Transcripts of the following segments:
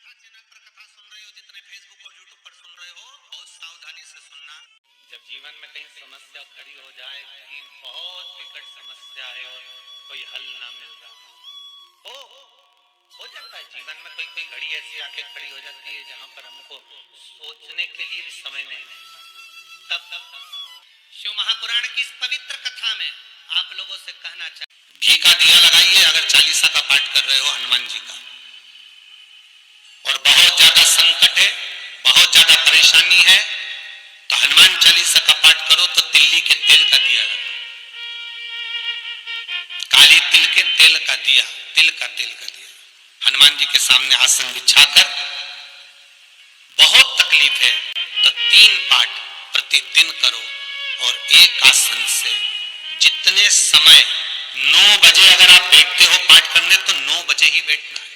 कथा चैनल पर कथा सुन रहे हो, जितने फेसबुक और यूट्यूब पर सुन रहे हो, बहुत सावधानी से सुनना। जब जीवन में कहीं समस्या खड़ी हो जाए, कहीं बहुत विकट समस्या है और कोई हल ना मिल रहा हो जाता है जीवन में, कोई कोई घड़ी ऐसी आके खड़ी हो जाती है जहां पर हमको सोचने के लिए भी समय नहीं है। तब शिव महापुराण की इस पवित्र कथा में आप लोगों से कहना चाहिए, घी का दिया लगाइए अगर चालीसा का पाठ कर रहे हो हनुमान जी का, और बहुत ज्यादा संकट है, बहुत ज्यादा परेशानी है, तो हनुमान चालीसा का पाठ करो तो तिल्ली के तेल का दिया लगाओ, काली तिल के तेल का दिया, तिल का तेल का दिया हनुमान जी के सामने आसन बिछाकर, बहुत तकलीफ है तो 3 पाठ प्रतिदिन करो, और एक आसन से जितने समय 9 बजे अगर आप बैठते हो पाठ करने तो 9 बजे ही बैठना है।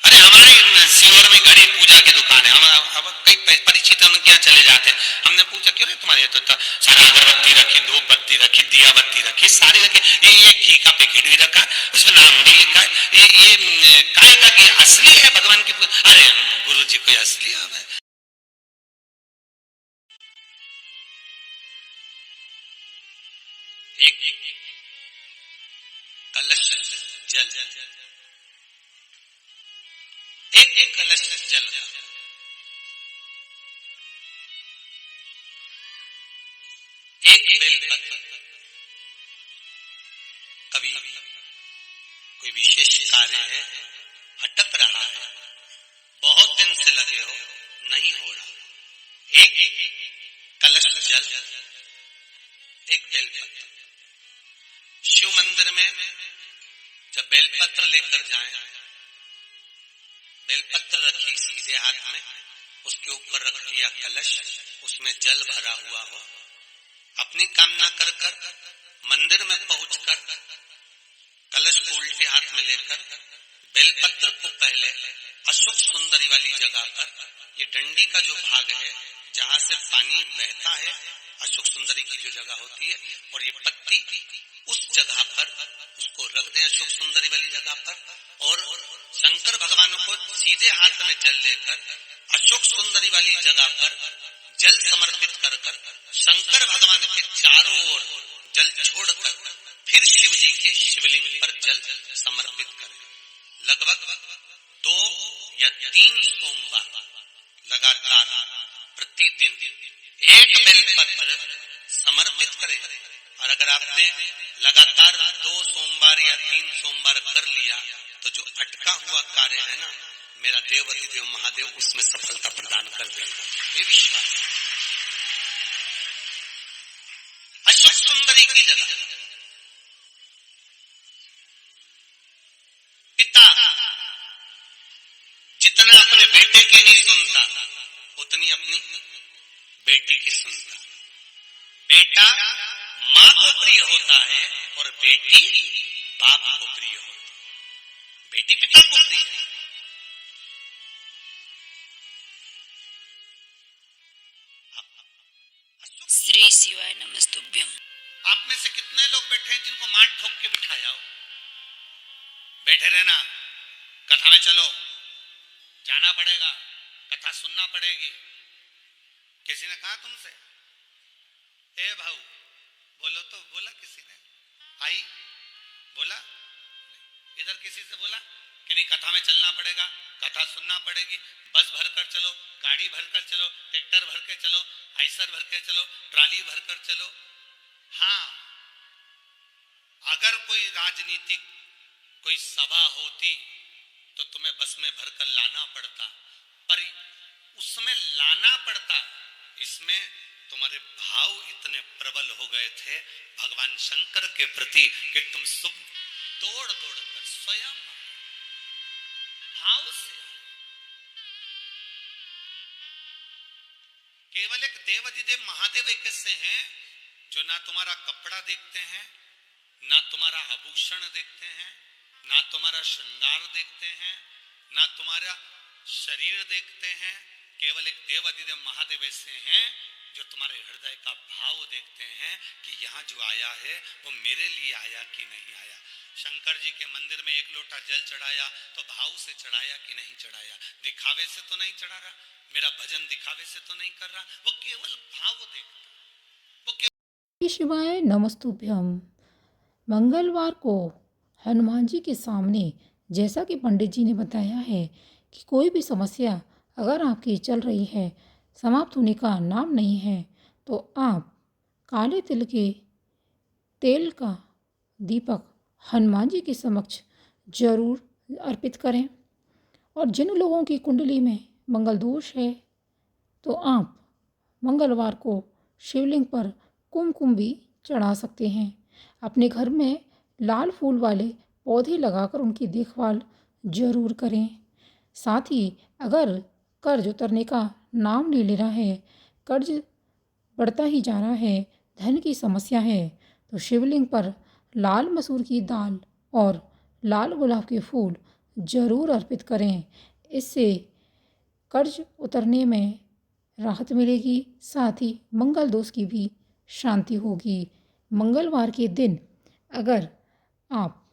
अरे हमारे सीवर में घड़ी पूजा की दुकान है, हम अब कई परिचित उनके यहाँ चले जाते हैं, हमने पूछा क्यों रे तुम्हारे तो सारा अगरबत्ती रखी, धूप बत्ती रखी, दिया बत्ती रखी, सारी रखी, ये घी का पैकेट भी रखा, उसमें नाम भी लिखा है, ये काय का घी असली है भगवान की पूजा। अरे गुरु जी कोई असली है, एक कलश जल, एक कलश जल का एक बेलपत्र, कभी कोई विशेष कार्य है, अटक रहा है, बहुत दिन से लगे हो, नहीं हो रहा, एक कलश जल, एक बेलपत्र। शिव मंदिर में जब बेलपत्र लेकर जाएं, बेलपत्र रखी सीधे हाथ में, उसके ऊपर रख लिया कलश, उसमें जल भरा हुआ हो, अपनी कामना कर कर मंदिर में पहुंचकर कलश को उल्टे हाथ में लेकर बेलपत्र को पहले अशोक सुंदरी वाली जगह पर, ये डंडी का जो भाग है जहां से पानी बहता है, अशोक सुंदरी की जो जगह होती है, और ये पत्ती उस जगह पर उसको रख दें, अशोक सुंदरी वाली जगह पर, और शंकर भगवान को सीधे हाथ में जल लेकर अशोक सुंदरी वाली जगह पर जल समर्पित कर कर शंकर भगवान के चारों ओर जल छोड़कर फिर शिव जी के शिवलिंग पर जल समर्पित करें। लगभग 2 या 3 सोमवार लगातार प्रतिदिन एक बेलपत्र समर्पित करें, और अगर आपने लगातार 2 सोमवार या 3 सोमवार कर लिया तो जो अटका हुआ कार्य है ना, मेरा देव अधिदेव महादेव उसमें सफलता प्रदान कर देगा, ये विश्वास। अशोक सुंदरी की जगह पिता जितना अपने बेटे की नहीं सुनता, उतनी अपनी बेटी की सुनता। बेटा मां को प्रिय होता है और बेटी बाप को प्रिय होती है, बेटी पिता को प्रिय है। श्री शिवाय नमस्तुभ्यम। आप में से कितने लोग बैठे हैं जिनको मार ठोक के बिठाया हो? बैठे रहना, कथा में चलो, जाना पड़ेगा, कथा सुनना पड़ेगी। किसी ने कहा तुमसे ए भाऊ बोलो, तो बोला किसी ने, आई बोला, इधर किसी से बोला कि नहीं कथा में चलना पड़ेगा, कथा सुनना पड़ेगी, बस भर कर चलो, गाड़ी भर कर चलो, ट्रैक्टर भर के चलो, आइसर भर के चलो, ट्राली भर कर चलो। हाँ, अगर कोई राजनीतिक कोई सभा होती तो तुम्हें बस में भरकर लाना पड़ता, पर उसमें लाना पड़ता, इसमें तुम्हारे भाव इतने प्रबल हो गए थे भगवान शंकर के प्रति कि तुम दौड़ दौड़ कर स्वयं भाव से, केवल एक देवाधिदेव महादेव एक ऐसे हैं जो ना तुम्हारा कपड़ा देखते हैं, ना तुम्हारा आभूषण देखते हैं, ना तुम्हारा श्रृंगार देखते हैं, ना तुम्हारा शरीर देखते हैं, केवल एक देवाधिदेव महादेव ऐसे हैं जो तुम्हारे हृदय का भाव देखते हैं कि यहाँ जो आया है वो मेरे लिए आया कि नहीं आया। शंकर जी के मंदिर में एक लोटा जल चढ़ाया तो भाव से चढ़ाया कि नहीं चढ़ाया, दिखावे से तो नहीं चढ़ा रहा, मेरा भजन दिखावे से तो नहीं कर रहा, वो केवल भाव देखता, वो केवल। शिवाय नमस्तुभ्यम। मंगलवार को हनुमान जी के सामने, जैसा कि पंडित जी ने बताया है कि कोई भी समस्या अगर आपकी चल रही है, समाप्त होने का नाम नहीं है, तो आप काले तिल के तेल का दीपक हनुमान जी के समक्ष जरूर अर्पित करें। और जिन लोगों की कुंडली में मंगल दोष है, तो आप मंगलवार को शिवलिंग पर कुमकुम भी चढ़ा सकते हैं। अपने घर में लाल फूल वाले पौधे लगाकर उनकी देखभाल जरूर करें। साथ ही अगर कर्ज उतरने का नाम नहीं ले रहा है, कर्ज बढ़ता ही जा रहा है, धन की समस्या है, तो शिवलिंग पर लाल मसूर की दाल और लाल गुलाब के फूल जरूर अर्पित करें। इससे कर्ज उतरने में राहत मिलेगी, साथ ही मंगल दोष की भी शांति होगी। मंगलवार के दिन अगर आप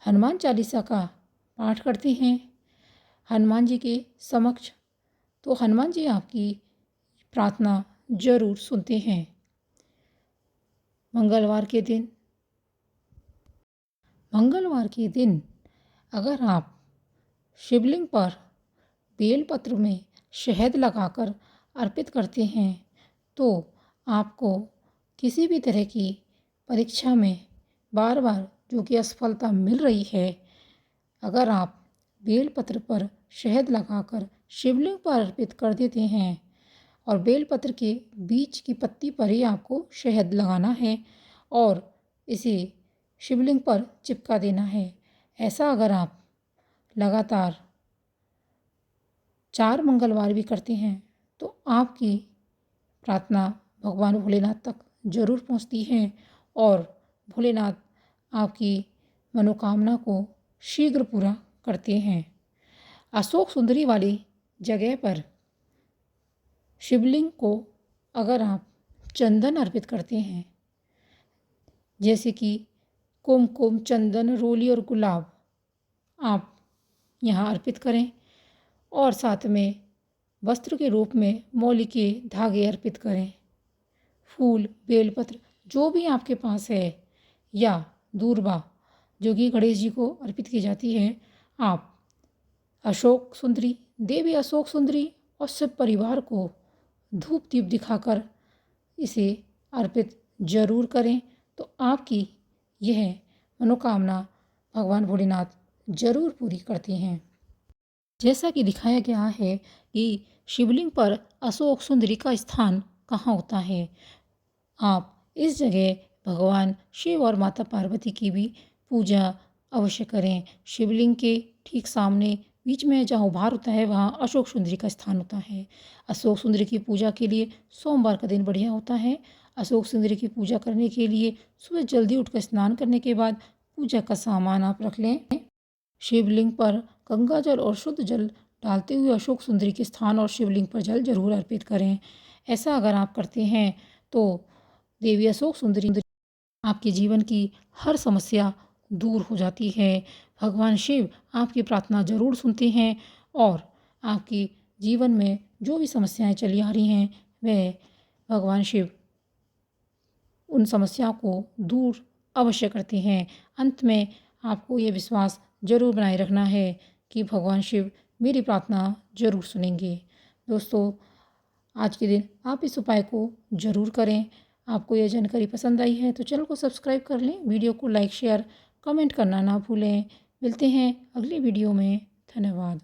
हनुमान चालीसा का पाठ करते हैं हनुमान जी के समक्ष, तो हनुमान जी आपकी प्रार्थना जरूर सुनते हैं। मंगलवार के दिन अगर आप शिवलिंग पर बेलपत्र में शहद लगाकर अर्पित करते हैं, तो आपको किसी भी तरह की परीक्षा में बार बार जो कि असफलता मिल रही है, अगर आप बेलपत्र पर शहद लगाकर शिवलिंग पर अर्पित कर देते हैं, और बेलपत्र के बीच की पत्ती पर ही आपको शहद लगाना है और इसे शिवलिंग पर चिपका देना है। ऐसा अगर आप लगातार 4 मंगलवार भी करते हैं, तो आपकी प्रार्थना भगवान भोलेनाथ तक जरूर पहुंचती है और भोलेनाथ आपकी मनोकामना को शीघ्र पूरा करते हैं। अशोक सुंदरी वाली जगह पर शिवलिंग को अगर आप चंदन अर्पित करते हैं, जैसे कि कुमकुम, चंदन, रोली और गुलाब आप यहाँ अर्पित करें, और साथ में वस्त्र के रूप में मौली के धागे अर्पित करें। फूल, बेलपत्र जो भी आपके पास है, या दूर्वा जो कि गणेश जी को अर्पित की जाती है, आप अशोक सुंदरी, देवी अशोक सुंदरी और सब परिवार को धूप दीप दिखाकर इसे अर्पित जरूर करें, तो आपकी यह मनोकामना भगवान भोलेनाथ जरूर पूरी करते हैं। जैसा कि दिखाया गया है कि शिवलिंग पर अशोक सुंदरी का स्थान कहाँ होता है, आप इस जगह भगवान शिव और माता पार्वती की भी पूजा अवश्य करें। शिवलिंग के ठीक सामने बीच में जहाँ उभार होता है, वहाँ अशोक सुंदरी का स्थान होता है। अशोक सुंदरी की पूजा के लिए सोमवार का दिन बढ़िया होता है। अशोक सुंदरी की पूजा करने के लिए सुबह जल्दी उठकर स्नान करने के बाद पूजा का सामान आप रख लें। शिवलिंग पर गंगा जल और शुद्ध जल डालते हुए अशोक सुंदरी के स्थान और शिवलिंग पर जल जरूर अर्पित करें। ऐसा अगर आप करते हैं, तो देवी अशोक सुंदरी आपके जीवन की हर समस्या दूर हो जाती है। भगवान शिव आपकी प्रार्थना जरूर सुनते हैं और आपकी जीवन में जो भी समस्याएं चली आ रही हैं, वह भगवान शिव उन समस्याओं को दूर अवश्य करते हैं। अंत में आपको ये विश्वास जरूर बनाए रखना है कि भगवान शिव मेरी प्रार्थना जरूर सुनेंगे। दोस्तों, आज के दिन आप इस उपाय को जरूर करें। आपको यह जानकारी पसंद आई है तो चैनल को सब्सक्राइब कर लें, वीडियो को लाइक, शेयर, कमेंट करना ना भूलें। मिलते हैं अगली वीडियो में। धन्यवाद।